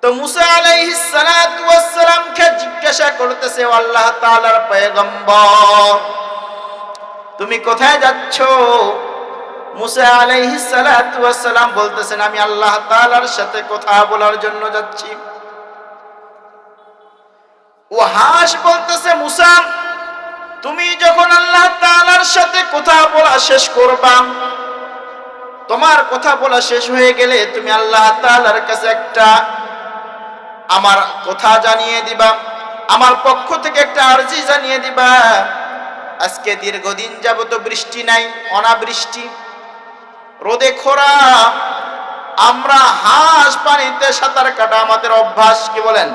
তো মুসা আলাইহিস সালাতু ওয়াস সালামকে জিজ্ঞাসা করতেছে, আল্লাহ তাআলার পয়গম্বর তুমি কোথায় যাচ্ছ? মুসা আলাইহিস সালাতু ওয়াস সালাম বলতেছেন, আমি আল্লাহ তাআলার সাথে কথা বলার জন্য যাচ্ছি। ওয়াহাশ বলতেছে, মুসা তুমি যখন আল্লাহ তাআলার সাথে কথা বলা শেষ করবা, তোমার কথা বলা শেষ হয়ে গেলে তুমি আল্লাহ তাআলার কাছে একটা আমার কথা জানিয়ে দিবা, আমার পক্ষ থেকে একটা আরজি জানিয়ে দিবা। আজকে দীর্ঘদিন যাবত বৃষ্টি নাই, অনাবৃষ্টি, রোদে খরা, আমরা হাঁস পানিতে সাঁতার কাটা আমাদের অভ্যাস। কি বলেন?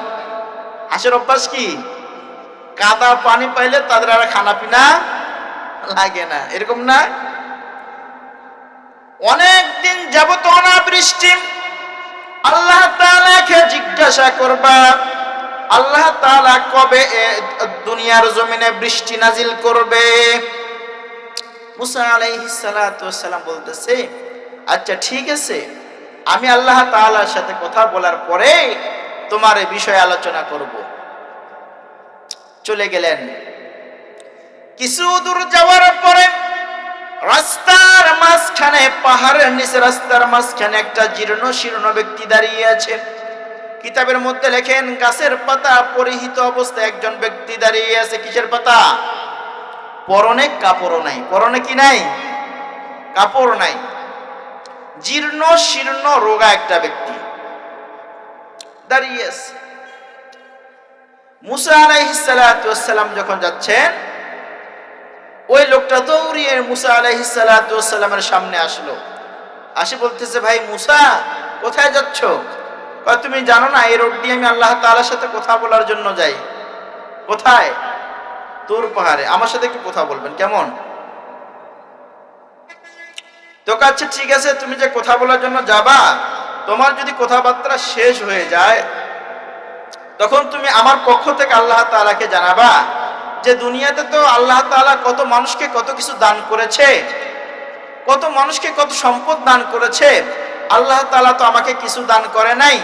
হাঁসের অভ্যাস কি? কাদা পানি পাইলে তাদের আর খানা পিনা লাগে না, এরকম না? অনেক দিন যাবত অনাবৃষ্টি, আল্লাহ তাআলাকে জিজ্ঞাসা করবা আল্লাহ তাআলা কবে দুনিয়ার জমিনে বৃষ্টি নাজিল করবে? মুসা আলাইহিস সালাতু ওয়াস সালাম বলতেছে, আচ্ছা ঠিক আছে, আমি আল্লাহ তাআলার সাথে কথা বলার পরে তোমার এই বিষয়ে আলোচনা করব। চলে গেলেন। কিছু দূর যাওয়ার পরে রাস্তার মাঝখানে, পাহাড়ের নিচে রাস্তার মাঝখানে একটা জীর্ণ শীর্ণ ব্যক্তি দাঁড়িয়ে আছে। কিতাবের মধ্যে লেখেন, গাছের পাতা পরিহিত অবস্থায় একজন ব্যক্তি দাঁড়িয়ে আছে। কিসের পাতা? পরনে কাপড় নাই। পরনে কি নাই? কাপড় নাই। জীর্ণ শীর্ণ রোগা একটা ব্যক্তি দাঁড়িয়ে আছে। মুসা আলাইহিস সালাতু ওয়াস সালাম যখন যাচ্ছেন, ওই লোকটা দৌড়িয়ে মুসা আলাইহিস সালাতু ওয়াস সালামের সামনে আসলো। আসি বলতেছে, ভাই মুসা কোথায় যাচ্ছ? কয়, তুমি জানো না এই রোড দিয়ে আমি আল্লাহ তাআলার সাথে কথা বলার জন্য যাই। কোথায়? তুর পাহাড়ে। আমার সাথে একটু কথা বলবেন কেমন? তো কাছে ঠিক আছে, তুমি যে কথা বলার জন্য যাবা, তোমার যদি কথাবার্তা শেষ হয়ে যায় তখন তুমি আমার পক্ষ থেকে আল্লাহ তাআলাকে জানাবা যে দুনিয়াতে তো আল্লাহ তাআলা কত মানুষকে কত কিছু দান করেছে, কত মানুষকে কত সম্পদ দান করেছে। আল্লাহ তাআলা তো আমাকে কিছু দান করে নাই।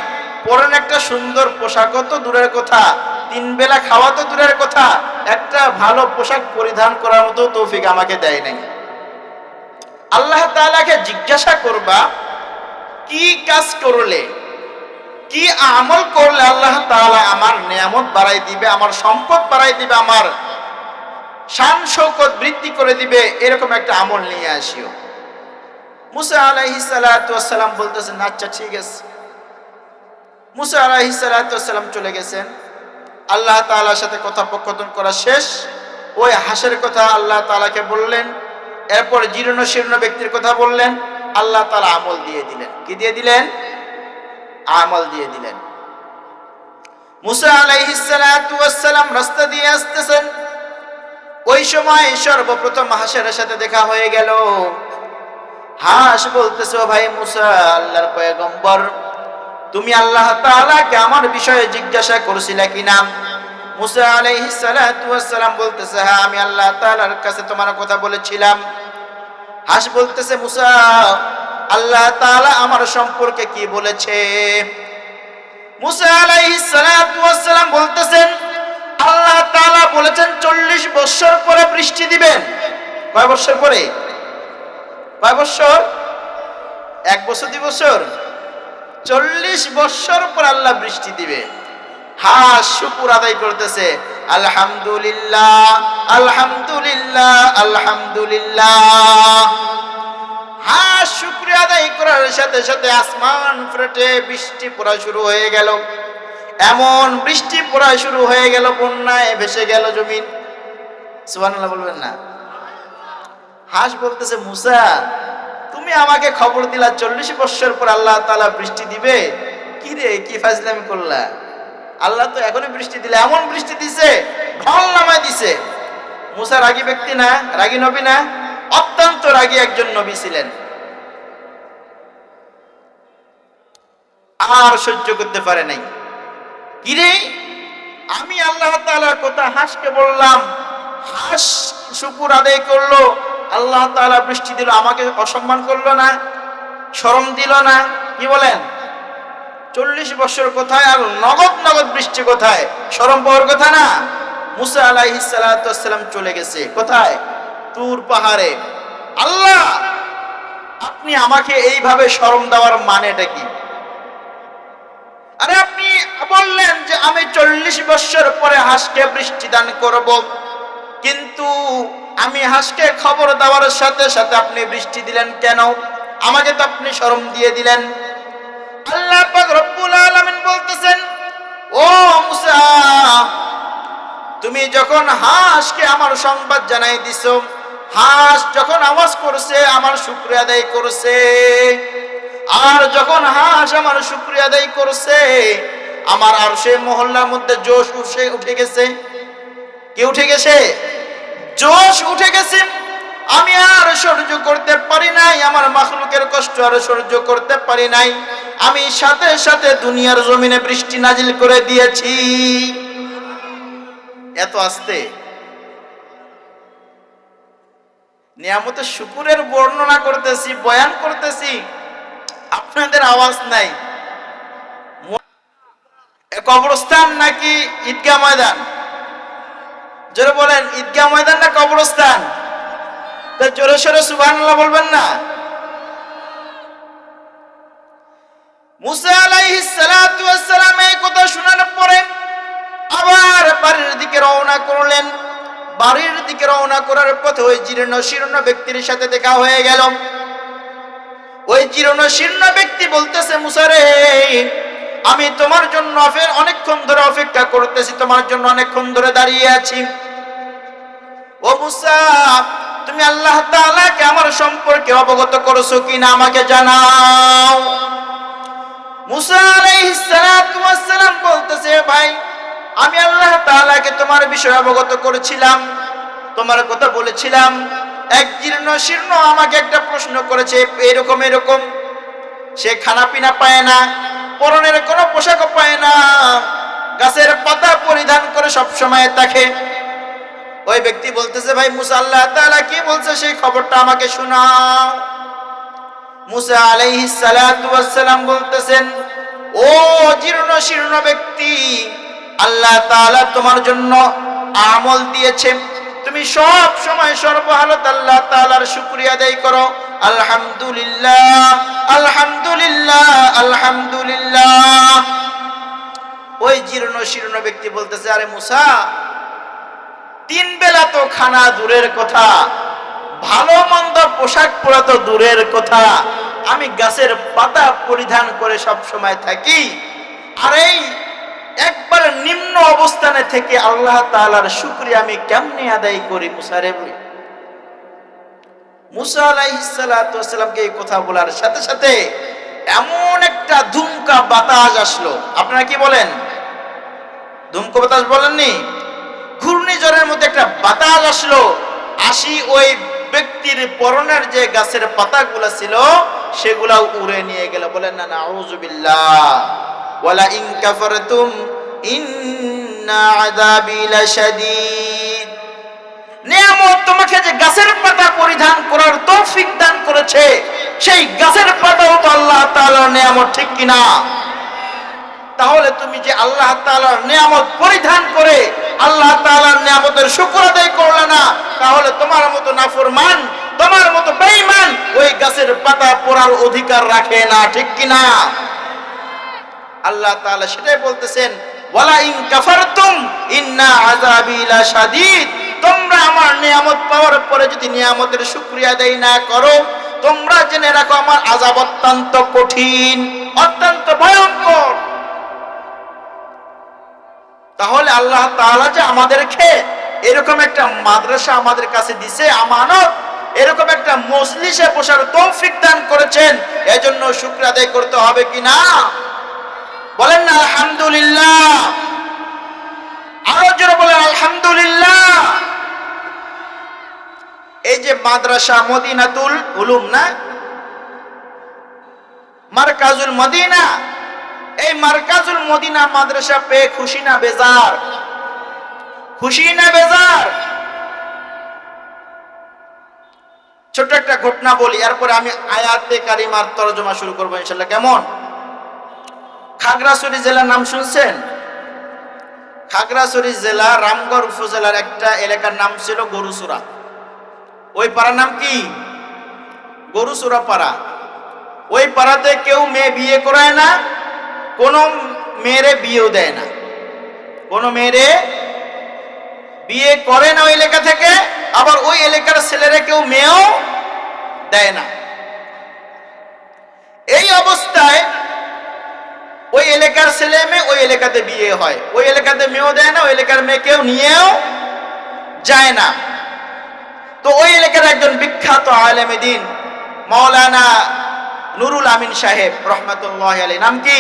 পরেন একটা সুন্দর পোশাক তো দূরের কথা, 3 বেলা খাওয়া তো দূরের কথা, একটা ভালো পোশাক পরিধান করার মতো তৌফিক আমাকে দেয় নাই। আল্লাহ তাআলাকে জিজ্ঞাসা করবা কি কাজ করলে, কি আমল করলে আল্লাহ তাআলা আমার নিয়ামত বাড়াই দিবে, আমার সম্পদ বাড়াই দিবে, আমার শান শৌকত বৃদ্ধি করে দিবে, এরকম একটা আমল নিয়ে আসিও। মুসা আলাইহিস সালাতু ওয়াস সালাম বলতেছেন, আচ্ছা ঠিক আছে। মুসা আলাইহিস সালাতু ওয়াস সালাম চলে গেছেন। আল্লাহ তাআলার সাথে কথোপকথন করা শেষ। ওই হাঁসের কথা আল্লাহ তাআলাকে বললেন, এরপর জীর্ণ শীর্ণ ব্যক্তির কথা বললেন। আল্লাহ তাআলা আমল দিয়ে দিলেন। কি দিয়ে দিলেন? আমল দিয়ে দিলেন। মুসা আলাইহিস সালাতু ওয়াস সালাম রাস্তা দিয়ে আসতেছেন। ওই সময় সর্বপ্রথম হাঁসের সাথে দেখা হয়ে গেল। হাঁস বলতেছে, ও ভাই মুসা, আল্লাহর পয়গম্বর, তুমি আল্লাহ তাআলাকে আমার বিষয়ে জিজ্ঞাসা করছিলে কিনা? মুসা আলাইহিস সালাতু ওয়াস সালাম বলতেছে, হ্যাঁ আমি আল্লাহ তাআলার কাছে তোমার কথা বলেছিলাম। হাঁস বলতেছে, মুসা আল্লাহ তাআলা আমার সম্পর্কে কি বলেছে? মুসা আলাইহিস সালাতু ওয়াস সালাম বলতেছেন, আল্লাহ তাআলা বলেছেন 40 বছর পরে বৃষ্টি দিবেন। কয় বছর পরে? কয় বছর? 1 বছর 2 বছর? 40 বছর পর আল্লাহ বৃষ্টি দিবে। হাঁস শুকর আদায় করতেছে, আলহামদুলিল্লাহ আলহামদুলিল্লাহ আলহামদুলিল্লাহ। হাঁস শুকরিয়া আদায় করার সাথে সাথে আসমান ফেটে বৃষ্টি পড়া শুরু হয়ে গেল। এমন বৃষ্টি পড়া শুরু হয়ে গেল, বন্যায় ভেসে গেল জমিন। সুবহানাল্লাহ বলবেন না? হাঁস বলতেছে, মুসা তুমি আমাকে খবর দিলা 40 বছর পর আল্লাহ তাআলা বৃষ্টি দিবে, কি রে কি ফাজলামি করলা? আল্লাহ তো এখনই বৃষ্টি দিলে, এমন বৃষ্টি দিছে ঢল নামায় দিছে। মুসা রাগী ব্যক্তি না? রাগী নবী না? অত্যন্ত রাগী একজন নবী ছিলেন। আর সহ্য করতে পারে নাই। কিরে, আমি আল্লাহ তাআলার কথা হাঁসকে বললাম, হাঁস শুকর আদায় করলো, আল্লাহ তাআলা বৃষ্টি দিল, আমাকে অসম্মান করলো না, শরম দিল না? কি বলেন? 40 বছর কোথায় আর নগদ নগদ বৃষ্টি কোথায়? শরম পাওয়ার কথা না। মুসা আলাইহিস সালাতু ওয়াস সালাম চলে গেছে কোথায়? তুর পাহাড়ে। আল্লাহ, আপনি আমাকে এইভাবে শরম দেওয়ার মানেটা কি? আরে আপনি বললেন যে আমি 40 বছর পরে হাঁসকে বৃষ্টি দান করব, কিন্তু আমি হাঁসকে খবর দেওয়ার সাথে সাথে আপনি বৃষ্টি দিলেন কেন? আমাকে তো আপনি শরম দিয়ে দিলেন। আল্লাহ পাক রব্বুল আলামিন বলতেছেন, ও মুসা, তুমি যখন হাঁসকে আমার সংবাদ জানাই দিছো, হাঁস যখন আওয়াজ করছে আমার শুকরিয়া আদায় করছে, আর যখন হাঁস আমার শুকরিয়া আদায় করছে আমার আরশে মহল্লার মধ্যে জোশ উঠে গেছে। কি উঠে গেছে? জোশ উঠে গেছে। আমি আর সহ্য করতে পারি নাই, আমার মাখলুকের কষ্ট আর সহ্য করতে পারি নাই। আমি সাথে সাথে দুনিয়ার জমিনে বৃষ্টি নাজিল করে দিয়েছি। এত আস্তে নিয়ামতের শুকুরের বর্ণনা করতেছি, বয়ান করতেছি, আপনাদের আওয়াজ নাই। কবরস্থান নাকি ঈদগাহ ময়দান? জোরে বলেন, ঈদগাহ ময়দান না কবরস্থান? জোরে সোরে সুবহানাল্লাহ বলবেন না? মুসা আলাইহিস সালাতু ওয়াস সালাম এই কথা শোনার পরে আবার বাড়ির দিকে রওনা করলেন। বাড়ির দিকে রওনা করার পথে ওই জীর্ণ শীর্ণ ব্যক্তির সাথে দেখা হয়ে গেল। ওই জীর্ণ শীর্ণ ব্যক্তি বলতেছে, মুসা রে, আমি তোমার জন্য অনেকক্ষণ ধরে অপেক্ষা করতেছি, তোমার জন্য অনেকক্ষণ ধরে দাঁড়িয়ে আছি। ও মুসা, তুমি আল্লাহ তাআলাকে আমার সম্পর্কে অবগত করেছো কিনা আমাকে জানাও। মুসা আলাইহিস সালাতু ওয়াস সালাম বলতেছে, ভাই, আমি আল্লাহ তাআলাকে তোমার বিষয়ে অবগত করেছিলাম, তোমার কথা বলেছিলাম। এক জীর্ণ শীর্ণ আমাকে একটা প্রশ্ন করেছে, এরকম এরকম, সে খানা পিনা পায় না, পরনের কোনো পোশাকও পায় না, গাছের পাতা পরিধান করে সব সময় থাকে। ওই ব্যক্তি বলতেছে, ভাই মুসা, আল্লাহ তাআলা কি বলছে সেই খবরটা আমাকে শোনাও। মুসা আলাইহিস সালাতু ওয়াস সালাম বলতেছেন, ও জীর্ণ শীর্ণ ব্যক্তি, আল্লাহ তাআলা তোমার জন্য আমল দিয়েছে, তুমি সব সময় সর্বহালত আল্লাহ তাআলার শুকরিয়া আদায় করো। আলহামদুলিল্লাহ, আলহামদুলিল্লাহ, আলহামদুলিল্লাহ। ওই জীর্ণ শীর্ণ ব্যক্তি বলতেছে, আরে মুসা, 3 বেলা তো খানা দূরের কথা, ভালো মন্দ পোশাক পরা তো দূরের কথা, আমি গাছের পাতা পরিধান করে সব সময় থাকি, আর এই একবার নিম্ন অবস্থানে থেকে আল্লাহ তাআলার শুকরিয়া আমি কেমনে আদায় করি? মুসা রে, মুসা আলাইহিস সালাতু ওয়াস সালামকে এই কথা বলার সাথে সাথে এমন একটা ধুমকা বাতাস আসলো। আপনারা কি বলেন? ধুমকা বাতাস বলেননি? ঘূর্ণিঝড়ের মধ্যে একটা বাতাস আসলো, আসি ওই ব্যক্তির পরনের যে গাছের পাতাগুলো ছিল সেগুলা উড়ে নিয়ে গেল। বলেন না নাউযুবিল্লাহ। ওয়ালা ইন কাফারতুম ইন্না আযাবি লাশাদীদ। নিয়ামত তোমাকে যে গাছের পাতা পরিধান করার তৌফিক দান করেছে, সেই গাছের পাতাও তো আল্লাহ তাআলার নিয়ামত, ঠিক কিনা? তাহলে তুমি যে আল্লাহ তাআলার নিয়ামত পরিধান করে আল্লাহ তাআলার নিয়ামতের শুকর আদায় করলে না, তাহলে তোমার মতো নাফরমান, তোমার মতো বেঈমান ওই গাছের পাতা পড়ার অধিকার রাখে না, ঠিক কিনা? আল্লাহ তাআলা সেটাই বলতেছেন, ওয়ালা ইন কাফারতুম ইন্না আযাবি লাশাদীদ। তোমরা আমার নিয়ামত পাওয়ার পরে যদি নিয়ামতের শুকরিয়া আদায় না করো, তোমরা জেনে রাখো আমার আযাব অত্যন্ত কঠিন, অত্যন্ত ভয়ঙ্কর। তাহলে আল্লাহ তাআলা যে আমাদেরকে এরকম একটা মাদ্রাসা আমাদের কাছে দিছে আমানত, এরকম একটা মজলিসে বসার তৌফিক দান করেছেন, এজন্য শুকর আদায় করতে হবে কি না? বলেন না আলহামদুলিল্লাহ। আরো জোরে বলেন আলহামদুলিল্লাহ। এই যে মাদ্রাসা মদিনাতুল উলুম না, মারকাজুল মদিনা, এই মারকাজুল মদিনা মাদ্রাসা পেয়ে খুশি না বেজার? খুশি না বেজার? ছোট একটা ঘটনা বলি, এরপরে আমি আয়াতে কারিমার তরজমা শুরু করবো ইনশাআল্লাহ। কেমন? খাগড়াছড়ি জেলার নাম শুনছেন? খাগড়াছড়ি জেলা রামগড় উপজেলার একটা এলাকার নাম ছিল গরুচূড়া। ওই পাড়ার নাম কি? গরুচূড়া পাড়া। ওই পাড়াতে কেউ মেয়ে বিয়ে করায় না, কোনো মেয়েরে বিয়েও দেয় না, কোনো মেয়েরে বিয়ে করে না ওই এলাকা থেকে। আবার ওই এলাকার ছেলেরা কেউ মেয়েও দেয় না। এই অবস্থায় ওই এলাকার ছেলে মেয়ে ওই এলাকাতে বিয়ে হয়, ওই এলাকাতে মেয়েও দেয় না, ওই এলাকার মেয়ে কেউ নিয়েও যায় না। তো ওই এলাকার একজন বিখ্যাত আলেম দ্বীন মাওলানা নুরুল আমিন সাহেব রহমতুল্লাহ আলাইহি, নাম কি?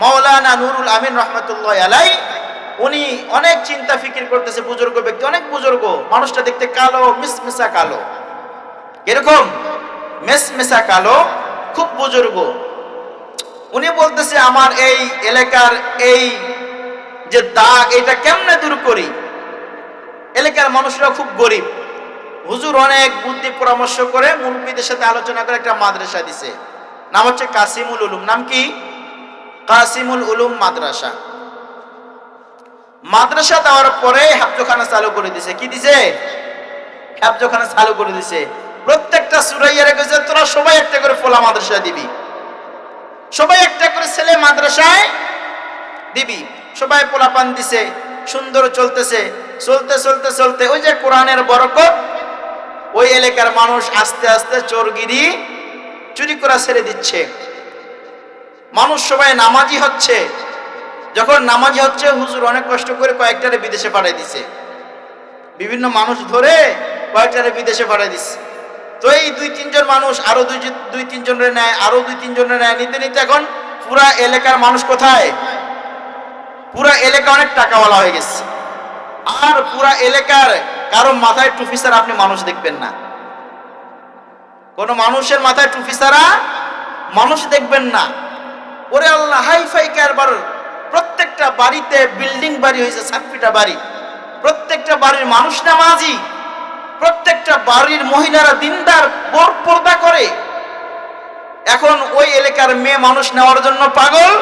মাওলানা নুরুল আমিন রহমতুল্লাহ আলাইহি। উনি অনেক চিন্তা ফিকির করতেছে, বুজুর্গ ব্যক্তি, অনেক বুজুর্গ, মানুষটা দেখতে কালো, মিসমিসা কালো, এরকম মেসমেসা কালো, খুব বুজুর্গ। উনি বলতেছে আমার এই এলাকার এই যে দাগ, এটা কেমনে দূর করি? এলাকার মানুষরা খুব গরিব। হুজুর অনেক বুদ্ধি পরামর্শ করে মুরব্বীদের সাথে আলোচনা করে একটা মাদ্রাসা দিছে, নাম হচ্ছে কাসিমুল উলুম। নাম কি? কাসিমুল উলুম মাদ্রাসা। মাদ্রাসা দেওয়ার পরে হাফজখানা চালু করে দিছে। কি দিছে? হাফজখানা চালু করে দিছে। প্রত্যেকটা সুরাইয়ারে কইছে তোরা সবাই একটা করে ফলা মাদ্রাসা দিবি, সবাই একটা করে ছেলে মাদ্রাসায় দিবি। সবাই পোলাপান দিছে, সুন্দর চলতেছে। চলতে চলতে চলতে ওই যে কোরআনের বরকত, ওই এলাকার মানুষ আস্তে আস্তে চোরগিরি, চুরি করা ছেড়ে দিচ্ছে। মানুষ সবাই নামাজি হচ্ছে। যখন নামাজি হচ্ছে, হুজুর অনেক কষ্ট করে কয়েকটারে বিদেশে পাঠিয়ে দিছে, বিভিন্ন মানুষ ধরে কয়েকটারে বিদেশে পাঠিয়ে দিচ্ছে। তো এই 2-3 জন মানুষ আরো দুই তিন জনের নেয়, আরো 2-3 জনের নেয়, নিতে নিতে এখন পুরা এলাকার মানুষ কোথায়? পুরা এলাকা অনেক টাকাওয়ালা হয়ে গেছে। আর পুরা এলাকার কারো মাথায় টুপি ছাড়া আপনি মানুষ দেখবেন না, কোন মানুষের মাথায় টুপি ছাড়া মানুষ দেখবেন না। ওরে আল্লাহ, হাইফাই কারবার, প্রত্যেকটা বাড়িতে বিল্ডিং বাড়ি হয়েছে, 7 ফিটা বাড়ি, প্রত্যেকটা বাড়ির মানুষ নামাজি, প্রত্যেকটা বাড়ির মহিলারা দিনদার, পর্দা করে। এখন ওই এলাকার মেয়ে মানুষ নেওয়ার জন্য পাগল,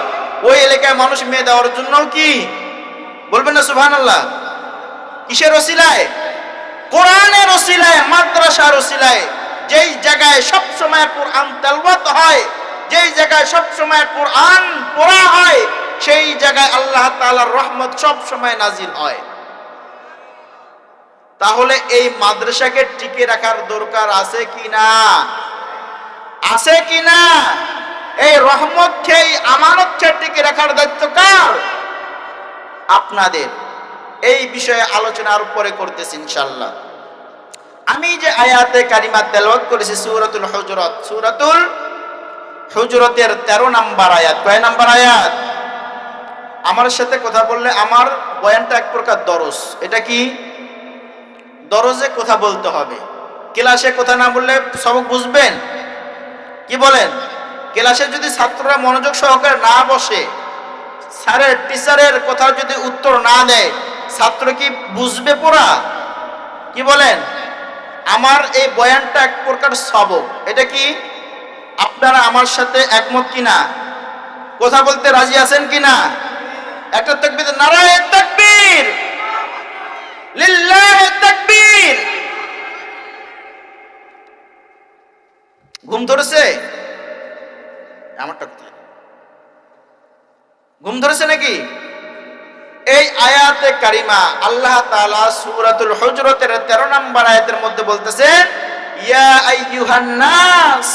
ওই এলাকায় মানুষ মেয়ে দেওয়ার জন্য কি বলবেন না সুবহানাল্লাহ? কিসের ওসিলায়? কোরআনের ওসিলায়, মাদ্রাসার ওসিলায়। যেই জায়গায় সব সময় কোরআন তেলাওয়াত হয়, যেই জায়গায় সব সময় কোরআন পড়া হয়, সেই জায়গায় আল্লাহ তাআলার রহমত সব সময় নাজিল হয়। তাহলে এই মাদ্রাসাকে টিকে রাখার দরকার আছে কি না? আছে কি না? এই রহমতকে, এই আমানতকে টিকে রাখার দায়িত্ব কার? আপনাদের। এই বিষয়ে আলোচনা আর পরে করতেছি ইনশাআল্লাহ। আমি যে আয়াতে কারিমা তেলাওয়াত করেছি সূরাতুল হুজুরাত, সূরাতুল হুজুরাতের 13 নম্বর আয়াত। কয় নম্বর আয়াত? আমার সাথে কথা বললে আমার বয়ানটা এক প্রকার দরস। এটা কি? দরজে কথা বলতে হবে। ক্লাসে কথা না বললে সবক বুঝবেন? কি বলেন? ক্লাসে যদি ছাত্ররা মনোযোগ সহকারে না বসে, স্যারের টিচারের কথা যদি উত্তর না দেয়, ছাত্র কি বুঝবে পড়া? কি বলেন? আমার এই বয়ানটা এক প্রকার সবক। এটা কি আপনারা আমার সাথে একমত কিনা? কথা বলতে রাজি আছেন কিনা? একটা তাকবীর, নারায়ে তাকবীর, লিল্লাহি তাকবীর। ঘুম ধরেছে? আমারটা কোথায়? ঘুম ধরেছে নাকি? এই আয়াতে কারিমা আল্লাহ তাআলা সূরাতুল হুজুরাতের 13 নম্বর আয়াতের মধ্যে বলতেছেন, ইয়া আইয়ুহান নাস।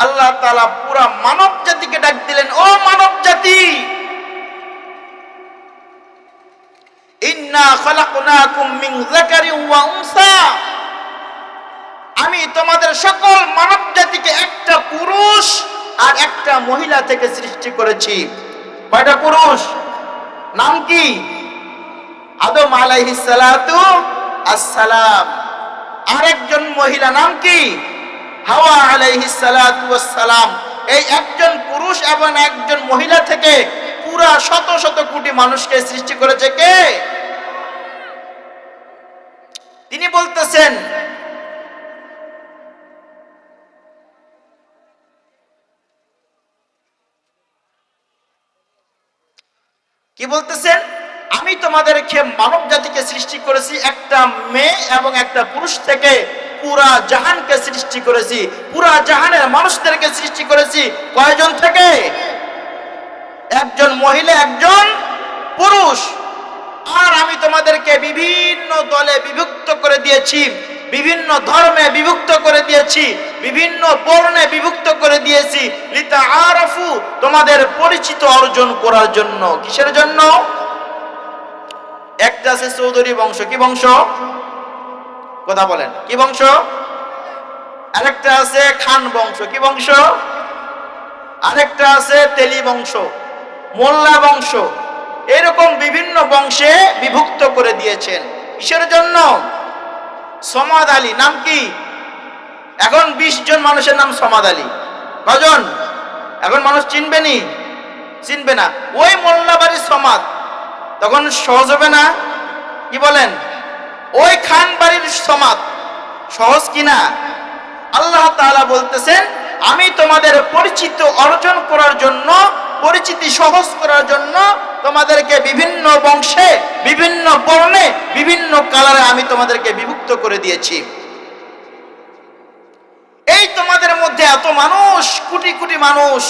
আল্লাহ তাআলা পুরা মানব জাতিকে ডাক দিলেন, ও মানব জাতি, ইন্না খালাকনাকুম মিন যাকারিন ওয়া উনসা। আমি তোমাদের সকল মানব জাতিকে একটা পুরুষ আর একটা মহিলা থেকে সৃষ্টি করেছি। কয়টা পুরুষ? নাম কি? আদম আলাইহিস সালাতু আসসালাম। আরেকজন মহিলা, নাম কি? হাওয়া আলাইহিস সালাতু ওয়াসসালাম। এই একজন পুরুষ এবং একজন মহিলা থেকে পুরা শত শত কোটি মানুষকে সৃষ্টি করেছে কে? তিনি বলতেছেন, কি বলতেছেন? আমি তোমাদেরকে মানব জাতিকে সৃষ্টি করেছি একটা মেয়ে এবং একটা পুরুষ থেকে, পুরা জাহানকে সৃষ্টি করেছি, পুরা জাহানের মানুষদেরকে সৃষ্টি করেছি কয়জন থেকে? একজন মহিলা, একজন পুরুষ। আর আমি তোমাদেরকে বিভিন্ন দলে বিভক্ত করে দিয়েছি, বিভিন্ন ধর্মে বিভক্ত করে দিয়েছি, বিভিন্ন বর্ণে বিভক্ত করে দিয়েছি, লিতাআরাফু, তোমাদের পরিচিত অর্জন করার জন্য। কিসের জন্য? একটা আছে চৌধুরী বংশ। কি বংশ? কথা বলেন, কি বংশ? আরেকটা আছে খান বংশ। কি বংশ? আরেকটা আছে তেলি বংশ, মোল্লা বংশ। এরকম বিভিন্ন বংশে বিভক্ত করে দিয়েছেন। কিসের জন্য? সমাদ আলী নাম কি? এখন 20 জন মানুষের নাম সমাদ আলী। কজন? এখন মানুষ চিনবে নি? চিনবে না। ওই মোল্লা বাড়ির সমাদ, তখন সহজ হবে না? কি বলেন? ওই খান বাড়ির সমাদ সহজ কিনা? আল্লাহ তাআলা বলতেছেন, আমি তোমাদের পরিচিত অর্জন করার জন্য, পরিচিতি সহজ করার জন্য তোমাদেরকে বিভিন্ন বংশে, বিভিন্ন বর্ণে, বিভিন্ন কালারে আমি তোমাদেরকে বিভক্ত করে দিয়েছি। এই তোমাদের মধ্যে এত মানুষ, কোটি কোটি মানুষ,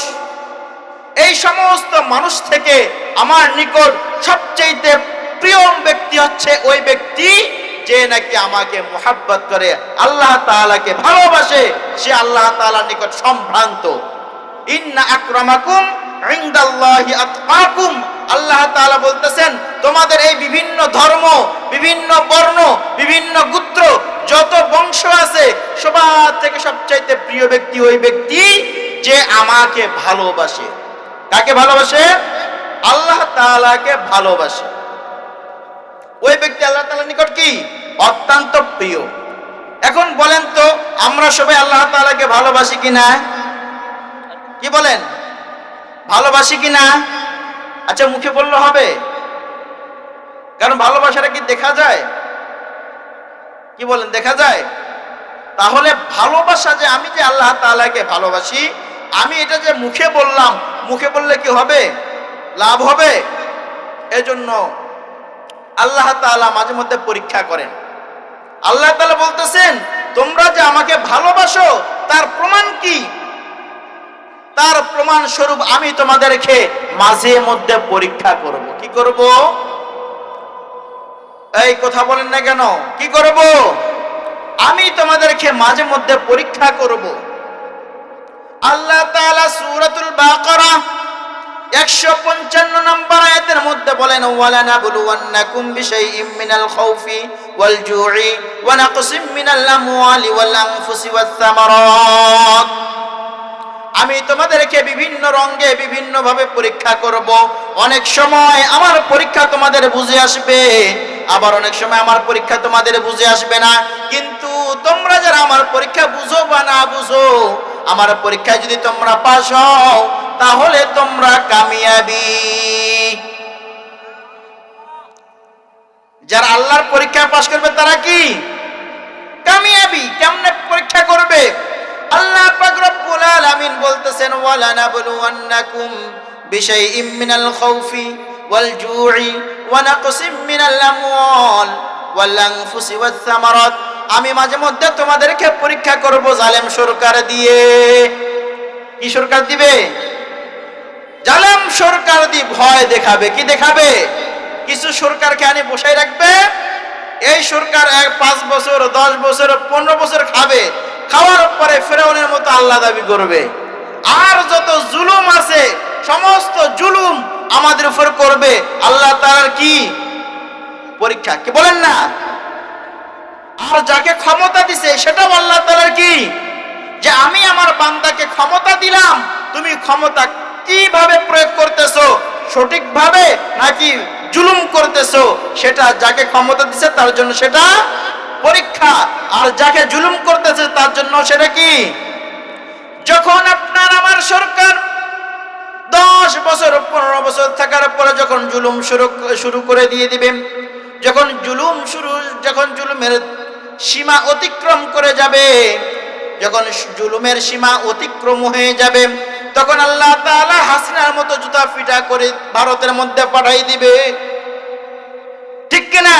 এই সমস্ত মানুষ থেকে আমার নিকট সবচেয়ে প্রিয় ব্যক্তি হচ্ছে ওই ব্যক্তি যে নাকি আমাকে মুহাব্বত করে, আল্লাহ তাআলাকে ভালোবাসে, সে আল্লাহ তাআলার নিকট সম্ভ্রান্ত। ইন্না আকরামাকুম ইনদাল্লাহি আতকাকুম, আল্লাহ তাআলা বলতেছেন, তোমাদের এই বিভিন্ন ধর্ম, বিভিন্ন বর্ণ, বিভিন্ন গোত্র, যত বংশ আছে, সবার থেকে সবচাইতে প্রিয় ব্যক্তি ওই ব্যক্তি যে আমাকে ভালোবাসে। কাকে ভালোবাসে? আল্লাহ তাআলাকে ভালোবাসে। ওই ব্যক্তি আল্লাহ তাআলার নিকট কি? অত্যন্ত প্রিয়। এখন বলেন তো, আমরা সবাই আল্লাহ তাআলাকে ভালোবাসি কিনা? কি বলেন? ভালোবাসি কিনা? আচ্ছা, মুখে বললে হবে? কারণ ভালোবাসাটা কি দেখা যায়? কি বলেন, দেখা যায়? তাহলে ভালোবাসা, যে আমি যে আল্লাহ তাআলাকে ভালোবাসি, আমি এটা যে মুখে বললাম, মুখে বললে কি হবে? লাভ হবে? এজন্য আল্লাহ তাআলা মাঝে মধ্যে পরীক্ষা করেন। আল্লাহ তাআলা বলতেছেন, তোমরা যে আমাকে ভালোবাসো তার প্রমাণ কি? তার প্রমাণ স্বরূপ আমি তোমাদেরকে মাঝে মধ্যে পরীক্ষা করব। কি করব? এই কথা বলেন না কেন? কি করব? আমি তোমাদেরকে মাঝে মধ্যে পরীক্ষা করব। আল্লাহ তাআলা সূরাতুল বাকারা 155 নম্বর আয়াতের মধ্যে বলেন, ওয়ালানাবলুওয়ান্নাকুম বিশাইইম মিনাল খাউফি ওয়াল জু'i ওয়া নাকসিম মিনাল আমওয়ালি ওয়াল আনফুসি ওয়াস সামারাত, আমি তোমাদেরকে বিভিন্ন রঙে বিভিন্ন ভাবে পরীক্ষা করব। অনেক সময় আমার পরীক্ষা তোমাদের বুঝে আসবে, আবার অনেক সময় আমার পরীক্ষা তোমাদের বুঝে আসবে না। কিন্তু তোমরা যারা আমার পরীক্ষা বুঝো বা না বুঝো, আমার পরীক্ষায় যদি তোমরা পাস হও তাহলে তোমরা কামিয়াবি। যারা আল্লাহর পরীক্ষা পাস করবে তারা কি কামিয়াবি। কেমনে পরীক্ষা করবে? আল্লাহ পাক রব্বুল আলামিন বলতেছেন, ওয়ালানাবলুওয়ান্নাকুম বিশাইইম মিনাল খাউফি ওয়াল জু'i ওয়া নাকসিম মিনাল আমওয়াল ওয়াল আনফুসি ওয়াস সামারাত, আমি মাঝে মধ্যে তোমাদেরকে পরীক্ষা করব জালেম সরকার দিয়ে। কি সরকার দিবে? জালেম সরকার দিয়ে ভয় দেখাবে। কি দেখাবে? কিছু সরকারকে আনি বসাই রাখবে, এই সরকার 5 বছর 10 বছর 15 বছর খাবে, খাওয়ার পরে ফেরাউনের মতো আল্লাহ দাবি করবে। আর যত জুলুম আছে সমস্ত জুলুম আমাদের উপর করবে। আল্লাহ তাআলার কি পরীক্ষা? কি বলেন না? আর যাকে ক্ষমতা দিছে সেটাও আল্লাহ তাআলার কি, যে আমি আমার বান্দাকে ক্ষমতা দিলাম, তুমি ক্ষমতা কিভাবে প্রয়োগ করতেছো, সঠিকভাবে নাকি জুলুম করতেছো, সেটা যাকে ক্ষমতা দিছে তার জন্য সেটা পরীক্ষা, আর যাকে জুলুম করতেছে তার জন্য সেটা কি? যখন আপনার আমার সরকার 10 বছর 15 বছর থাকার পরে যখন জুলুম শুরু করে দিয়ে দিবে, যখন জুলুমের সীমা অতিক্রম করে যাবে, যখন জুলুমের সীমা অতিক্রম হয়ে যাবে, তখন আল্লাহ তাআলা হাসিনার মতো জুতা পিটা করে ভারতের মধ্যে পাঠাই দিবে, ঠিক কিনা?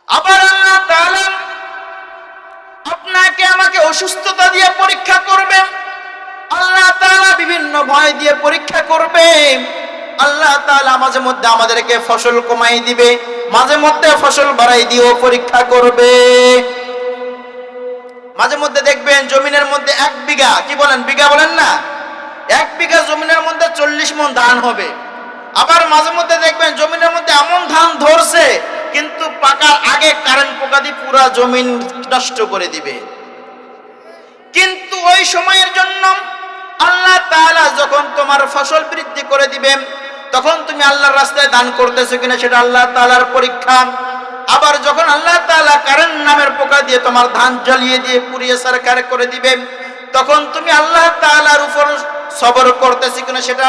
আবার আল্লাহ তাআলা আপনাকে আমাকে অসুস্থতা দিয়ে পরীক্ষা করবে, আল্লাহ তাআলা বিভিন্ন ভয় দিয়ে পরীক্ষা করবে। আল্লাহ তাআলা মাঝে মধ্যে আমাদেরকে ফসল কমাই দিবে, মাঝে মধ্যে ফসল বাড়াই দিয়েও পরীক্ষা করবে। মাঝে মধ্যে দেখবেন জমিনের মধ্যে 1 বিঘা, কি বলেন, বিঘা বলেন না, 1 বিঘা জমিনের মধ্যে 40 মণ ধান হবে। আবার মাঝে মধ্যে দেখবেন জমিনের মধ্যে এমন ধান ধরছে কিন্তু পাকার আগে কারেন্ট পোকা দিয়ে পুরা জমিন নষ্ট করে দিবে। কিন্তু ওই সময়ের জন্য আল্লাহ তাআলা যখন তোমার ফসল বৃদ্ধি করে দিবেন, তখন তুমি আল্লাহর রাস্তায় দান করতেছো কিনা সেটা আল্লাহ তাআলার পরীক্ষা। আবার যখন আল্লাহ তাআলা কারেন্ট নামের পোকা দিয়ে তোমার ধান জ্বালিয়ে দিয়ে পুড়িয়ে সরকার করে দিবেন, তখন তুমি আল্লাহ তাআলার উপর সবর করতেছো কিনা সেটা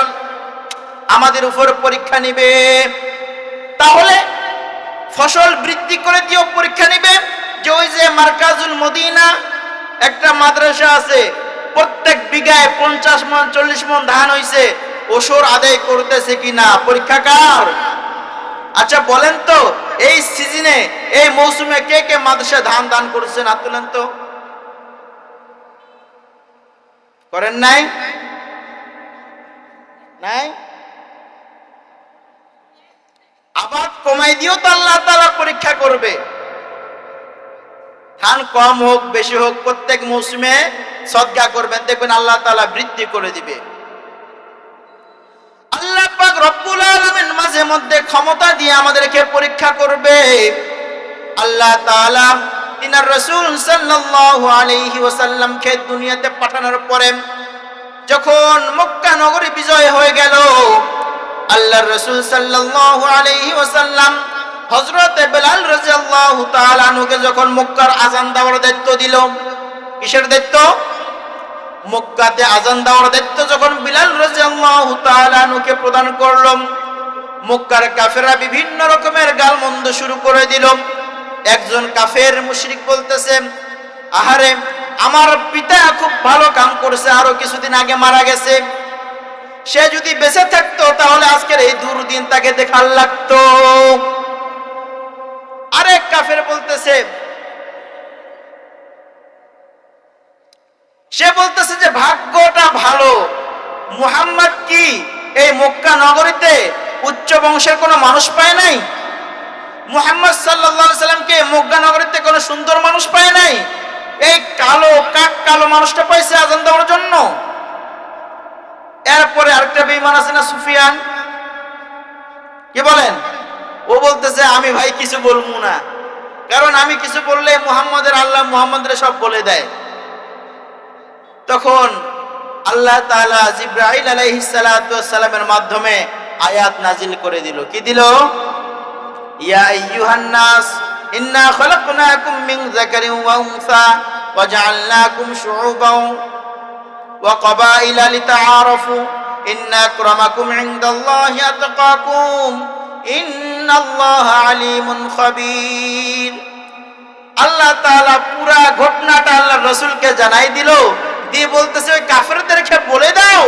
আমাদের উপর পরীক্ষা নিবে। তাহলে ফসল বৃদ্ধি করে দিয়েও পরীক্ষা নিবে। যে ওই যে মার্কাজুল মদিনা একটা মাদ্রাসা আছে, প্রত্যেক বিঘায় 50 মণ 40 মণ ধান হইছে, ওসর আদায় করতেছে কিনা পরীক্ষা কার? আচ্ছা বলেন তো, এই সিজনে এই মৌসুমে কে কে মাদ্রাসা ধান দান করেছেন? হাত তুলেন তো। করেন নাই? নাই? আবাদ কমাই দিও তো আল্লাহ তাআলা পরীক্ষা করবে। ধান কম হোক বেশি হোক প্রত্যেক মৌসুমে সদকা করবেন, দেখবেন আল্লাহ তাআলা বৃদ্ধি করে দিবে। আল্লাহ পাক রব্বুল আলামিন মাঝে মধ্যে ক্ষমতা দিয়ে আমাদেরকে পরীক্ষা করবে। আল্লাহ তাআলা তিনার রাসূল সাল্লাল্লাহু আলাইহি ওয়াসাল্লামকে দুনিয়াতে পাঠানোর পরে যখন মক্কা নগরী বিজয় হয়ে গেল, আল্লাহর রাসূল সাল্লাল্লাহু আলাইহি ওয়াসাল্লাম হযরত বেলাল রাদিয়াল্লাহু তাআলা আনহুকে যখন মক্কার আযান দেওয়ার দায়িত্ব দিল, কিসের দায়িত্ব? মক্কাতে আযান দেওয়ার দায়িত্ব যখন বিলাল রাদিয়াল্লাহু তাআলা আনহুকে প্রদান করল, মক্কার কাফেররা বিভিন্ন রকমের গালমন্দ শুরু করে দিল। একজন কাফের মুশরিক বলতেছে, আহারে আমার পিতা খুব ভালো কাম করেছে, আরো কিছুদিন আগে মারা গেছে, সে যদি বেঁচে থাকতো তাহলে আজকের এই দুর্দিন তাকে দেখার লাগতো। আরেক কাফের বলতেছে, সে বলতেছে যে ভাগ্যটা ভালো, মুহাম্মদ কি এই মক্কা নগরীতে উচ্চ বংশের কোনো মানুষ পায় নাই? মুহাম্মদ সাল্লাল্লাহু আলাইহি সাল্লামকে মক্কা নগরীতে কোনো সুন্দর মানুষ পায় নাই? এই কালো কাক কালো মানুষটা পাইছে আযান দেওয়ার জন্য। এরপরে আরেকটা বেঈমান আছে না, সুফিয়ান, কি বলেন? ও বলতেছে আমি ভাই কিছু বলবো না, কারণ আমি কিছু বললে মুহাম্মদের আল্লাহ মুহাম্মদের সব বলে দেয়। তখন আল্লাহ তাআলা জিবরাইল আলাইহিস সালাতু ওয়াস সালামের মাধ্যমে আয়াত নাজিল করে দিল। কি দিল? ইয়া আইয়ুহান নাস ইন্না খলাকনাকুম মিন যাকারিন ওয়া উনসা ওয়া জাআলনাকুম শুউবান ওয়া ক্বাবাইলা লিতাআরাফু ইন্না আকরামাকুম ইনদাল্লাহি আতকাকুম ইন্নাল্লাহা আলিমুন খাবীর। আল্লাহ তাআলা পুরা ঘটনাটা আল্লাহর রাসূলকে জানাই দিল, দিয়ে বলতেছে ওই কাফেরদেরকে বলে দাও,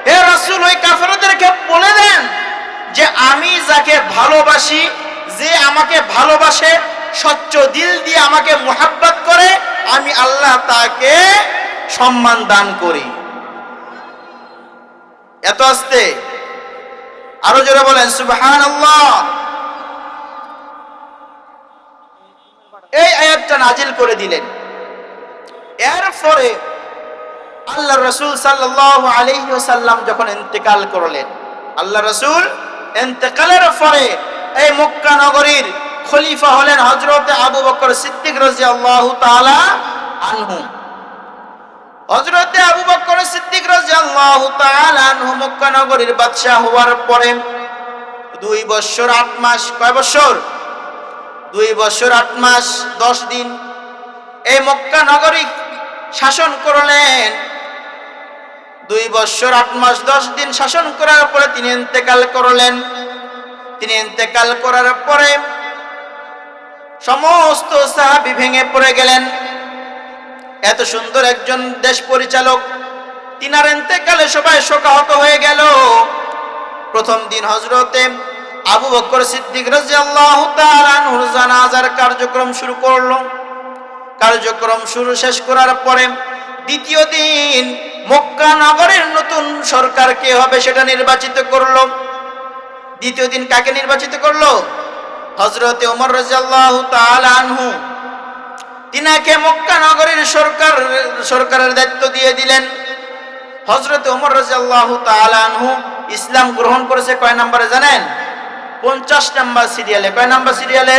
হে রাসূল ওই কাফেরদেরকে বলে দেন যে আমি যাকে ভালোবাসি, যে আমাকে ভালোবাসে, স্বচ্ছ দিল দিয়ে আমাকে মুহাব্বত করে, আমি আল্লাহ তাকে সম্মান দান করি। এত আস্তে, আরো জোরে বলেন সুবহানাল্লাহ। এই আয়াতটা নাজিল করে দিলেন। এরপরে আল্লাহর রাসূল সাল্লাল্লাহু আলাইহি ওয়াসাল্লাম যখন ইন্তেকাল করলেন, আল্লাহর রাসূল ইন্তেকালের পরে এই মক্কা নগরীর খলিফা হলেন হযরত আবু বকর সিদ্দিক রাদিয়াল্লাহু তাআলা আনহু। হযরত আবু বকর সিদ্দিক রাদিয়াল্লাহু তাআলা আনহু মক্কা নগরীর বাদশা হওয়ার পরে 2 বছর 8 মাস, কয় বছর? 2 বছর 8 মাস 10 দিন এই মক্কা নগরী শাসন করলেন। 2 বছর 8 মাস 10 দিন শাসন করার পরে তিনি ইন্তেকাল করলেন। তিনি ইন্তেকাল করার পরে সমস্ত সাহাবী ভেঙে পড়ে গেলেন। এত সুন্দর একজন দেশ পরিচালক, তিনার ইন্তেকালে সবাই শোকাহত হয়ে গেল। প্রথম দিন হযরতে আবু বকর সিদ্দিক রাদিয়াল্লাহু তাআলা আনহুর জানাজার কার্যক্রম শুরু করলো। কার্যক্রম শেষ করার পরে দ্বিতীয় দিন মক্কা নগরের নতুন সরকার কে হবে সেটা নির্বাচিত করলো। দ্বিতীয় দিন কাকে নির্বাচিত করলো? হযরতে ওমর রাদিয়াল্লাহু তাআলা আনহু, তিনাকে মক্কা নগরের সরকারের দায়িত্ব দিয়ে দিলেন। হযরতে ওমর রাদিয়াল্লাহু তাআলা আনহু ইসলাম গ্রহণ করেছে কয় নম্বরে জানেন? 50 নম্বর সিরিয়ালে। কয় নম্বর সিরিয়ালে?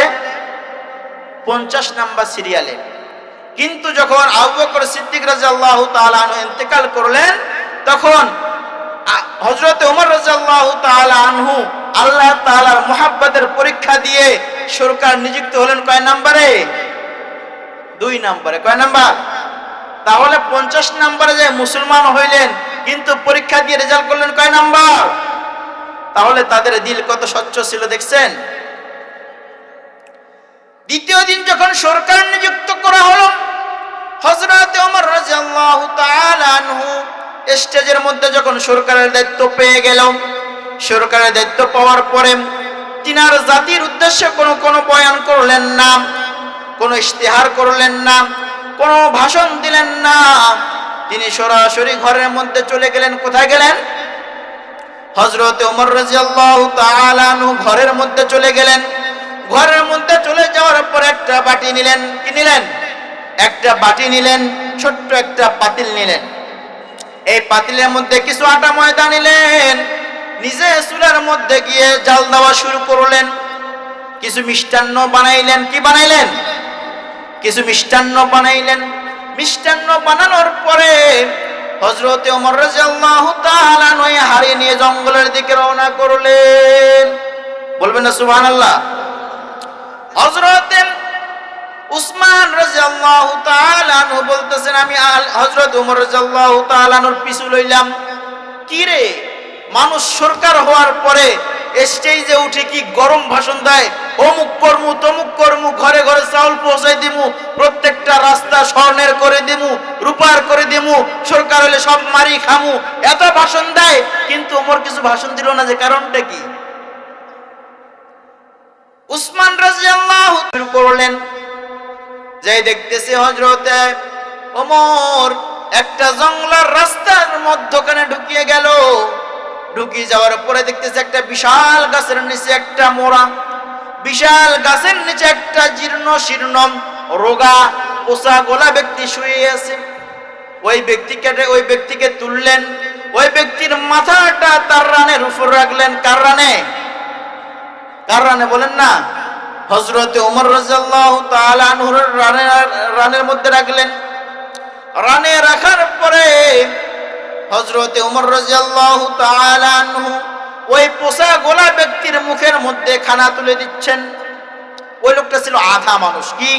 50 নম্বর সিরিয়ালে। কিন্তু যখন আবু বকর সিদ্দিক রাদিয়াল্লাহু তাআলা আনহু ইন্তেকাল করলেন, তখন হযরতে ওমর রাদিয়াল্লাহু তাআলা আনহু আল্লাহ তাআলার মুহাব্বতের পরীক্ষা দিয়ে সরকার নিযুক্ত হলেন কয় নম্বরে? 2 নম্বরে। কয় নাম্বার? তাহলে 50 নম্বরে যে মুসলমান হইলেন, কিন্তু পরীক্ষা দিয়ে রেজাল্ট করলেন কয় নাম্বার? তাহলে তাদের দিল কত স্বচ্ছ ছিল দেখছেন। দ্বিতীয় দিন যখন সরকার নিযুক্ত করা হলো, হযরতে ওমর রাদিয়াল্লাহু তাআলা আনহু স্টেজের মধ্যে যখন সরকারের দায়িত্ব পেয়ে গেল, সরকারের দায়িত্ব পাওয়ার পরে তিনার জাতির উদ্দেশ্যে কোনো বয়ান করলেন না, কোনো ইশতেহার করলেন না, কোনো ভাষণ দিলেন না। তিনি সরাসরি ঘরের মধ্যে চলে গেলেন। কোথায় গেলেন? হযরতে ওমর রাদিয়াল্লাহু তাআলা আনহু ঘরের মধ্যে চলে গেলেন। ঘরের মধ্যে চলে যাওয়ার পর একটা বাটি নিলেন। কি নিলেন? একটা বাটি নিলেন, ছোট্ট একটা পাতিল নিলেন। এই পাতিলের মধ্যে কিছু আটা ময়দা নিলেন। নিজে চুলার মধ্যে গিয়ে জাল দেওয়া শুরু করলেন। কিছু মিষ্টান্ন বানাইলেন। কি বানাইলেন? কিছু মিষ্টান্ন বানাইলেন। মিষ্টান্ন বানানোর পরে হযরতে ওমর রাদিয়াল্লাহু তাআলা নয় হাড়ি নিয়ে জঙ্গলের দিকে রওনা করলেন। বলবেন না সুবহানাল্লাহ? হযরতে উসমান রাদিয়াল্লাহু তাআলা আনহু বলতেছেন, আমি হযরত ওমর রাদিয়াল্লাহু তাআলা আনহুর পিছু লইলাম। কি রে, মানুষ সরকার হওয়ার পরে স্টেজে উঠে কি গরম ভাষণ দেয়, অমুক কর্মু তমুক কর্মু, ঘরে ঘরে চাউল পৌঁছাই দিমু, প্রত্যেকটা রাস্তা স্বর্ণের করে দিমু, রূপার করে দিমু, সরকার হলে সব মারি খামু, এত ভাষণ দেয়। কিন্তু ওমর কিছু ভাষণ দিল না, যে কারণটা কি? উসমান রাদিয়াল্লাহু শুরু করলেন। যে দেখতেছে হযরতে ওমর একটা জঙ্গলের রাস্তার মধ্যখানে ঢুকিয়ে গেল। ঢুকিয়ে যাওয়ার পরে দেখতেছে একটা বিশাল গাছের নিচে একটা মোড়া, বিশাল গাছের নিচে একটা জীর্ণ শীর্ণ রোগা পোষা গোলা ব্যক্তি শুয়ে আছে। ওই ব্যক্তিকে তুললেন। ওই ব্যক্তির মাথাটা তার রানের উপর রাখলেন। কার রানে? কার রানে বলেন না? হযরতে ওমর রাদিয়াল্লাহু তাআলা আনহুর রানের মধ্যে রাখলেন। রানে রাখার পরে হযরতে ওমর রাদিয়াল্লাহু তাআলা আনহু ওই পোষা গোলা ব্যক্তির মুখের মধ্যে খানা তুলে দিচ্ছেন। ওই লোকটা ছিল আধা মানুষ, কি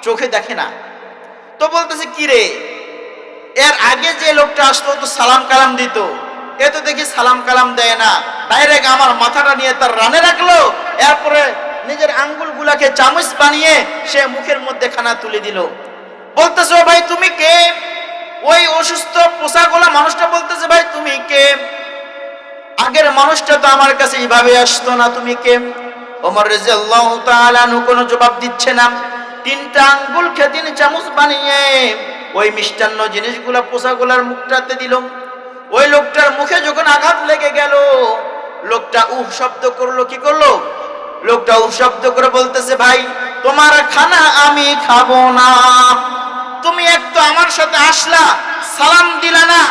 চোখে দেখে না। তো বলতেছে, কি রে, এর আগে যে লোকটা আসতো তো সালাম কালাম দিত, এ তো দেখি সালাম কালাম দেয় না, ডাইরেক্ট আমার মাথাটা নিয়ে তার রানে রাখলো, এরপরে নিজের আঙ্গুলগুলাকে চামচ বানিয়ে সে মুখের মধ্যে খানা তুলে দিল। বলতেছে, ও ভাই তুমি কে? ওই অসুস্থ পোষা গোলা মানুষটা বলতেছে, ভাই তুমি কে? আগের মানুষটা তো আমার কাছে এইভাবে আসতো না, তুমি কে? ওমর রাদিয়াল্লাহু তাআলা আনহু কোনো জবাব দিচ্ছে না। 3টা আঙ্গুল খেয়ে 3 চামচ বানিয়ে ওই মিষ্টান্ন জিনিসগুলা পোষা গোলার মুখটাতে দিল। ওই লোকটার মুখে যখন আঘাত লেগে গেল, লোকটা উহ শব্দ করলো। কি করলো? লোকটা উহ শব্দ করে বলতেছে, ভাই তোমার খানা আমি খাবো না। তুমি একটু আমার সাথে আসলা, সালাম দিলা না,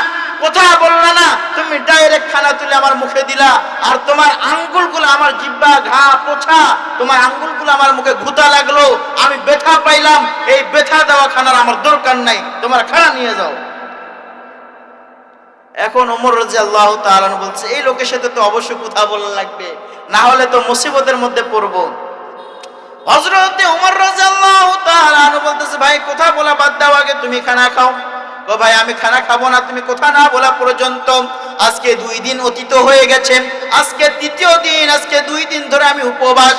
কথা বললা না, তুমি ডাইরেক্ট খানা তুলে আমার মুখে দিলা। আর তোমার আঙ্গুলগুলো আমার জিহ্বা ঘা পোছা, তোমার আঙ্গুলগুলো আমার মুখে ঘুতা লাগলো, আমি ব্যথা পাইলাম। এই ব্যথা দেওয়া খানার আমার দরকার নাই, তোমার খানা নিয়ে যাও। এখন ওমর রাদিয়াল্লাহু তাআলা বলছে, এই লোকের সাথে তো অবশ্যই কথা বলা লাগবে, না হলে তো মুসিবতের মধ্যে পড়বো। হযরতে ওমর রাদিয়াল্লাহু তাআলা বলতেছে, ভাই কথা বলা বাদ দাও, আগে তুমি খানা খাও। ও ভাই আমি খানা খাবো না তুমি কথা না বলা পর্যন্ত। আজকে 2 দিন অতীত হয়ে গেছে, আজকে 3য় দিন, আজকে 2 দিন ধরে আমি উপবাস,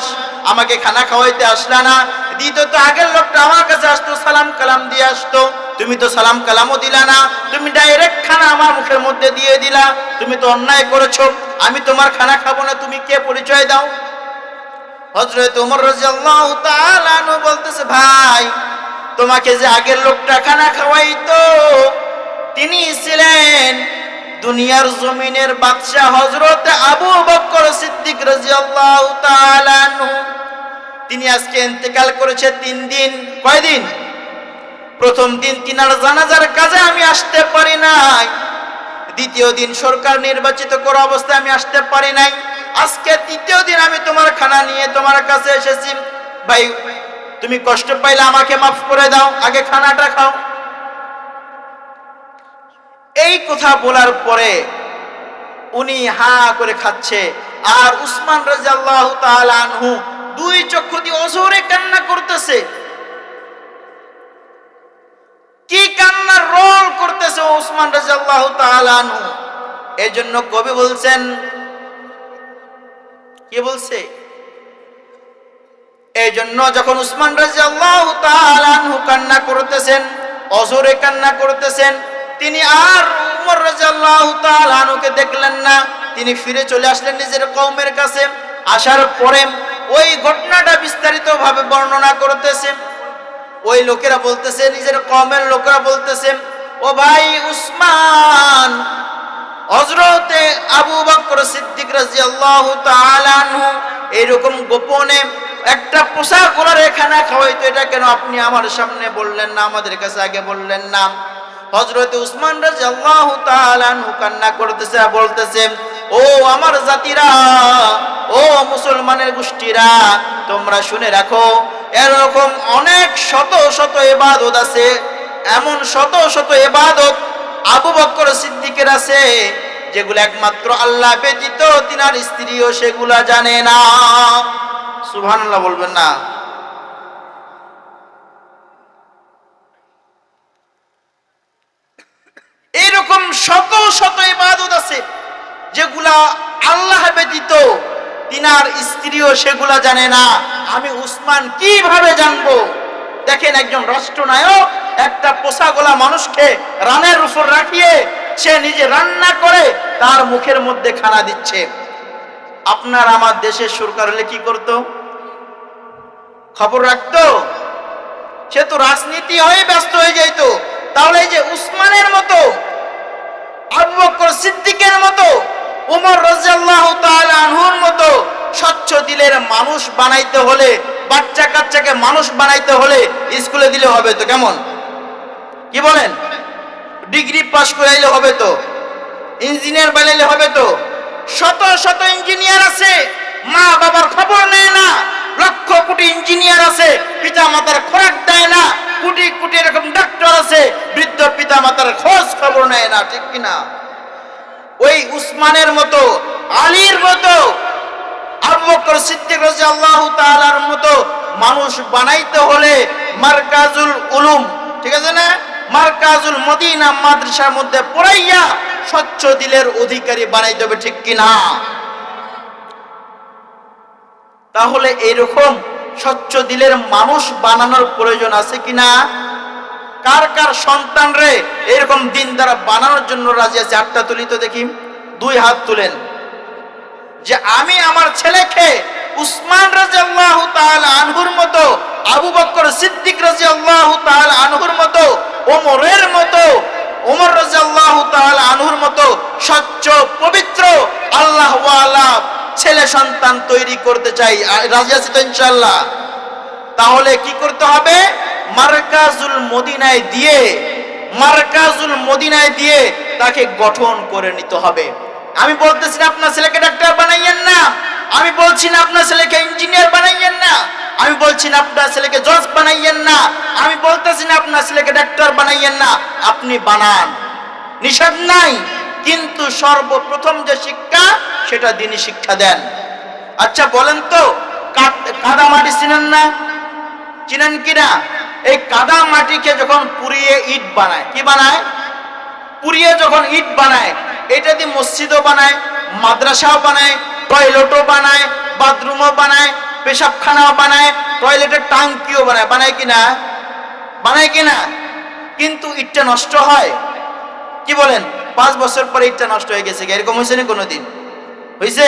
আমাকে খানা খাওয়াইতে আসলা না। দ্বিতীয়ত আগের লোকটা আমার কাছে আসতো, সালাম কালাম দিয়ে আসতো, তুমি তো সালাম কালামও দিলা না, তুমি ডাইরেক্ট খানা আমার মুখের মধ্যে দিয়ে দিলা, তুমি তো অন্যায় করেছো, আমি তোমার খানা খাবো না, তুমি কে পরিচয় দাও? হযরত ওমর রাদিয়াল্লাহু তাআলা আনহু বলতেছে, ভাই তোমাকে যে আগের লোকটা খানা খাওয়াইতো তিনি ছিলেন দুনিয়ার জমিনের বাদশা হযরত আবু বকর সিদ্দিক রাদিয়াল্লাহু তাআলা আনহু। তিনি আজকে ইন্তেকাল করেছে 3 দিন। কয়দিন? প্রথম দিন তিনার জানাজার কাজে আমি আসতে পারি নাই, দ্বিতীয় দিন সরকার নির্বাচিত করা অবস্থায় আমি আসতে পারি নাই, আজকে তৃতীয় দিন আমি তোমার খানা নিয়ে তোমার কাছে এসেছি। ভাই তুমি কষ্ট পাইলে আমাকে মাফ করে দাও, আগে খানাটা খাও। এই কথা বলার পরে উনি হা করে খাচ্ছে, আর উসমান রাদিয়াল্লাহু তাআলা আনহু 2 চক্ষু দিয়ে অঝরে কান্না করতেছে। কি কান্নার রোল করতেছে উসমান রাদিয়াল্লাহু তাআলা আনহু। এজন্য কবি বলছেন, কি বলছে? এজন্য যখন উসমান রাদিয়াল্লাহু তাআলা আনহু কান্না করতেছেন, অঝরে কান্না করতেছেন, তিনি আর উমর রাদিয়াল্লাহু তাআলা আনহুকে দেখলেন না। তিনি ফিরে চলে আসলেন নিজের কওমের কাছে। আসার পরে ওই ঘটনাটা বিস্তারিতভাবে বর্ণনা করতেছে। ওই লোকেরা বলতেছে, নিজের কওমের লোকেরা বলতেছে, ও ভাই উসমান, হযরতে আবু বকর সিদ্দিক রাদিয়াল্লাহু তাআলা আনহু এরকম গোপনে একটা পোশাক ওনার খানা খাওয়াইতো, এটা কেন আপনি আমার সামনে বললেন না, আমাদের কাছে আগে বললেন না? হযরতে উসমান রাদিয়াল্লাহু তাআলা আনহু কান্না করতেছে, বলতেছে, ও আমার জাতিরা, ও মুসলমানের গোষ্ঠীরা, তোমরা শুনে রাখো, এরকম অনেক শত শত ইবাদত আছে, এমন শত শত ইবাদত আবু বকর সিদ্দিকের আছে যেগুলো একমাত্র আল্লাহ ব্যতীত তিনার স্ত্রীও সেগুলা জানে না। সুবহানাল্লাহ বলবেন না? এরকম শত শত ইবাদত আছে যেগুলা আল্লাহ ব্যতীত তিনার স্ত্রীও সেগুলা জানে না। আমি উসমান কিভাবে জানবো? দেখেন, একজন রাষ্ট্রনায়ক একটা পোষাগোলা মানুষকে রানের উপর রাখিয়ে সে নিজে রান্না করে তার মুখের মধ্যে খানা দিচ্ছে। আপনার আমার দেশের সরকার হলে কি করত? খবর রাখতো? সে তো রাজনীতি হয়ে ব্যস্ত হয়ে যেত। তাহলে এই যে উসমানের মতো, আবু বকর সিদ্দিকের মতো, উমর রাদিয়াল্লাহু তাআলা আনহুর মতো স্বচ্ছ দিলের মানুষ বানাইতে হলে, বাচ্চা কাচ্চাকে মানুষ বানাইতে হলে স্কুলে দিলে হবে তো? কেমন, কি বলেন? ডিগ্রি পাস করাইলে হবে তো? ইঞ্জিনিয়ার বানাইলে হবে তো? শত শত ইঞ্জিনিয়ার আছে, মা বাবার খবর নেয় না। লক্ষ কোটি ইঞ্জিনিয়ার আছে, পিতা মাতার খোরাক দেয় না। কোটি কোটি এরকম ডাক্তার আছে, বৃদ্ধ পিতা মাতার খোঁজ খবর নেয় না, ঠিক কিনা? ওই উসমানের মতো, আলীর মতো, আবু বকর সিদ্দিক রাদিয়াল্লাহু তাআলার মতো মানুষ বানাইতে হলে মারকাজুল উলুম, ঠিক আছে না, মারকাজুল মদিনা মাদ্রাসার মধ্যে পড়াইয়া স্বচ্ছ দিলের অধিকারী বানাইতে হবে, ঠিক কিনা? তাহলে এইরকম স্বচ্ছ দিলের মানুষ বানানোর প্রয়োজন আছে কিনা? কার কার সন্তান রে এরকম দিন দ্বারা বানানোর জন্য রাজি আছে? হাতটা তুলি তো দেখি, 2 হাত তুলেন, যে আমি আমার ছেলেকে উসমান রাদিয়াল্লাহু তাআলা আনহুর মতো, আবু বকর সিদ্দিক রাদিয়াল্লাহু তাআলা আনহুর মতো, ওমরের মতো, ওমর রাদিয়াল্লাহু তাআলা আনহুর মতো স্বচ্ছ পবিত্র আল্লাহ ওয়ালা ছেলে সন্তান তৈরি করতে চাই। রাজি আছি তো ইনশাআল্লাহ? তাহলে কি করতে হবে? মারকাজুল মদিনায় দিয়ে, মারকাজুল মদিনায় দিয়ে তাকে গঠন করে নিতে হবে। আমি বলতেছি না আপনার ছেলেকে ডাক্তার বানাইয়েন না, আমি বলছি না আপনার ছেলেকে ইঞ্জিনিয়ার বানাইয়েন না, আমি বলছি না আপনার ছেলেকে জজ বানাইয়েন না, আমি বলতেছি না আপনার ছেলেকে ডাক্তার বানাইয়েন না। আপনি বানান, নিষেধ নাই, কিন্তু সর্বপ্রথম যে শিক্ষা সেটা দ্বীনি শিক্ষা দেন। আচ্ছা বলেন তো, কাদা মাটি চিনেন না? চিনেন কিনা? এই কাদা মাটিকে যখন পুড়িয়ে ইট বানায়, কি বানায়? পুড়িয়ে যখন ইট বানায়, এটা দিয়ে মসজিদও বানায়, মাদ্রাসাও বানায়, টয়লেটও বানায়, বাথরুমও বানায়, পেশাবখানাও বানায়, টয়লেটের টাঙ্কিও বানায়। বানায় কিনা? বানায় কিনা? কিন্তু ইটটা নষ্ট হয়। কি বলেন? 5 বছর পরে ইটটা নষ্ট হয়ে গেছে, এরকম হয়েছে না কোনোদিন? হয়েছে?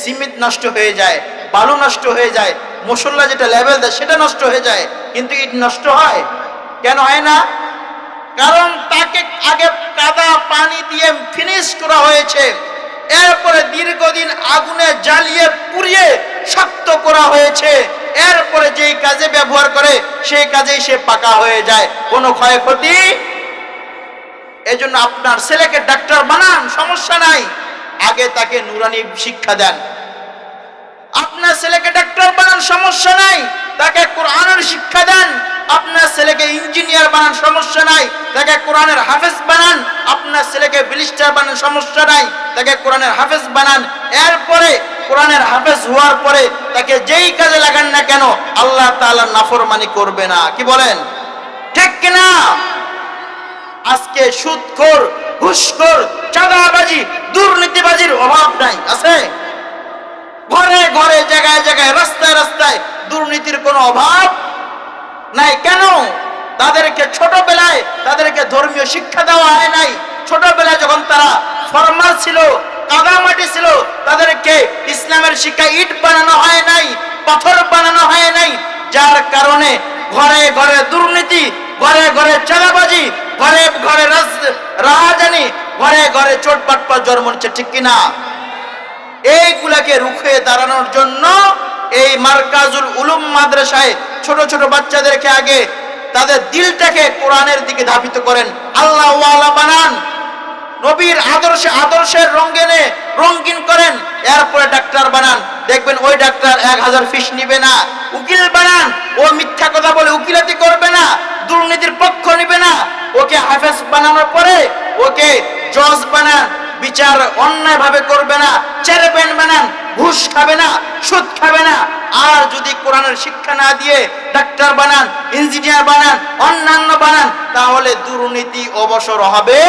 সিমেন্ট নষ্ট হয়ে যায়, বালু নষ্ট হয়ে যায়, মশলা যেটা লেভেল দেয় সেটা নষ্ট হয়ে যায়, কিন্তু ইট নষ্ট হয় কেন হয় না? কারণ তাকে আগে কাদা পানি দিয়ে ফিনিশ করা হয়েছে, এরপরে দীর্ঘদিন আগুনে জ্বালিয়ে পুড়িয়ে শক্ত করা হয়েছে, এরপরে যেই কাজে ব্যবহার করে সেই কাজেই সে পাকা হয়ে যায়, কোনো ক্ষয়ক্ষতি। এজন্য আপনার ছেলেকে ডাক্তার বানান, সমস্যা নাই, আগে তাকে নুরানি শিক্ষা দেন। আপনার ছেলেকে ডাক্তার বানান, সমস্যা নাই, তাকে কোরআনের শিক্ষা দেন। আপনার ছেলেকে ইঞ্জিনিয়ার বানান, সমস্যা নাই, তাকে কোরআনের হাফেজ বানান। আপনার ছেলেকে ব্যারিস্টার বানান, সমস্যা নাই, তাকে কোরআনের হাফেজ বানান। এরপরে কোরআনের হাফেজ হওয়ার পরে তাকে যেই কাজে লাগান না কেন আল্লাহ তাআলার নাফরমানি করবে না। কি বলেন? ঠিক কিনা? আজকে সুদখোর, ঘুষখোর, চাঁদাবাজি, দুর্নীতিবাজির অভাব নাই, আছে? ঘরে ঘরে, জায়গায় জায়গায়, রাস্তায় রাস্তায় দুর্নীতির কোনো অভাব নাই। কেন? তাদেরকে ছোটবেলায় তাদেরকে ধর্মীয় শিক্ষা দেওয়া হয় নাই। ছোটবেলায় যখন তারা ফরমাল ছিল, কাদামাটি ছিল, তাদেরকে ইসলামের শিক্ষা ইট বানানো হয় নাই, পাথর বানানো হয় নাই, যার কারণে ঘরে ঘরে দুর্নীতি, ঘরে ঘরে চাঁদাবাজি, ঘরে ঘরে রাহাজানি, ঘরে ঘরে চোটপাটপাট জন্ম নিচ্ছে। ঠিক কিনা? এইগুলাকে রুখে দাঁড়ানোর জন্য এই মার্কাজুল উলুম মাদ্রাসায় ছোট ছোট বাচ্চাদেরকে আগে তাদের দিলটাকে কোরআনের দিকে ধাবিত করেন, আল্লাহ ওয়ালা বানান, নবীর আদর্শের রঙিনে রঙিন করেন, এরপরে ডাক্তার বানান। দেখবেন ওই ডাক্তার 1000 ফিস নিবে না। উকিল বানান, ও মিথ্যা কথা বলে উকিলাতি করবে না, দুর্নীতির পক্ষ নিবে না। ওকে হাফেজ বানানোর পরে ওকে জজ বানান, বিচার অন্যায় ভাবে করবে না, চেয়ারম্যান বানান, ঘুষ খাবে না, সুদ খাবে না। আর যদি কোরআনের শিক্ষা না দিয়ে ডাক্তার বানান, ইঞ্জিনিয়ার বানান, অন্যান্য বানান, তাহলে দুর্নীতি অবসর হবে